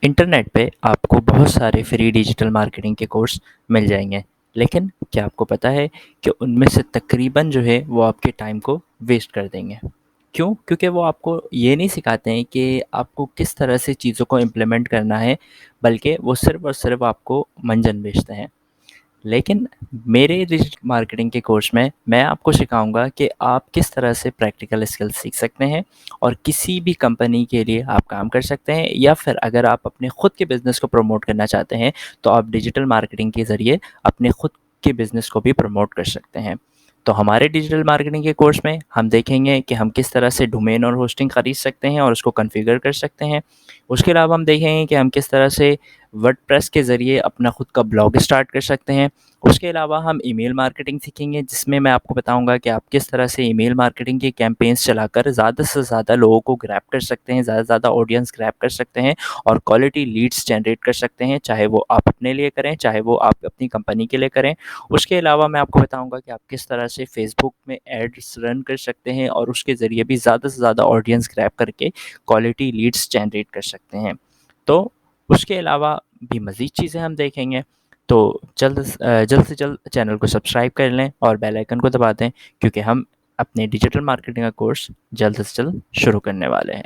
Internet पे आपको बहुत सारे फ्री डिजिटल मार्केटिंग के कोर्स मिल जाएंगे, लेकिन क्या आपको पता है कि उनमें से तकरीबन जो है वो आपके टाइम को वेस्ट कर देंगे। क्यों? क्योंकि वो आपको ये नहीं सिखाते हैं कि आपको किस तरह से चीज़ों को इम्प्लीमेंट करना है, बल्कि वो सिर्फ़ और सिर्फ आपको मंजन बेचते हैं। लेकिन मेरे डिजिटल मार्केटिंग के कोर्स में मैं आपको सिखाऊंगा कि आप किस तरह से प्रैक्टिकल स्किल सीख सकते हैं और किसी भी कंपनी के लिए आप काम कर सकते हैं, या फिर अगर आप अपने खुद के बिज़नेस को प्रमोट करना चाहते हैं तो आप डिजिटल मार्केटिंग के ज़रिए अपने खुद के बिज़नेस को भी प्रमोट कर सकते हैं। तो हमारे डिजिटल मार्केटिंग के कोर्स में हम देखेंगे कि हम किस तरह से डोमेन और होस्टिंग खरीद सकते हैं और उसको कॉन्फ़िगर कर सकते हैं। उसके अलावा हम देखेंगे कि हम किस तरह से वर्डप्रेस के ज़रिए अपना खुद का ब्लॉग स्टार्ट कर सकते हैं। उसके अलावा हम ईमेल मार्केटिंग सीखेंगे, जिसमें मैं आपको बताऊंगा कि आप किस तरह से ईमेल मार्केटिंग के कैंपेन्स चलाकर ज़्यादा से ज़्यादा लोगों को ग्रैब कर सकते हैं, ज़्यादा से ज़्यादा ऑडियंस ग्रैब कर सकते हैं और क्वालिटी लीड्स जनरेट कर सकते हैं, चाहे वो आप अपने लिए करें, चाहे वो आप अपनी कंपनी के लिए करें। उसके अलावा मैं आपको बताऊंगा कि आप किस तरह से फेसबुक में एड्स रन कर सकते हैं और उसके ज़रिए भी ज़्यादा से ज़्यादा ऑडियंस ग्रैब करके क्वालिटी लीड्स जनरेट कर सकते हैं। तो उसके अलावा भी मज़ीद चीज़ें हम देखेंगे। तो जल्द से जल्द चैनल को सब्सक्राइब कर लें और बेल आइकन को दबा दें, क्योंकि हम अपने डिजिटल मार्केटिंग का कोर्स जल्द से जल्द शुरू करने वाले हैं।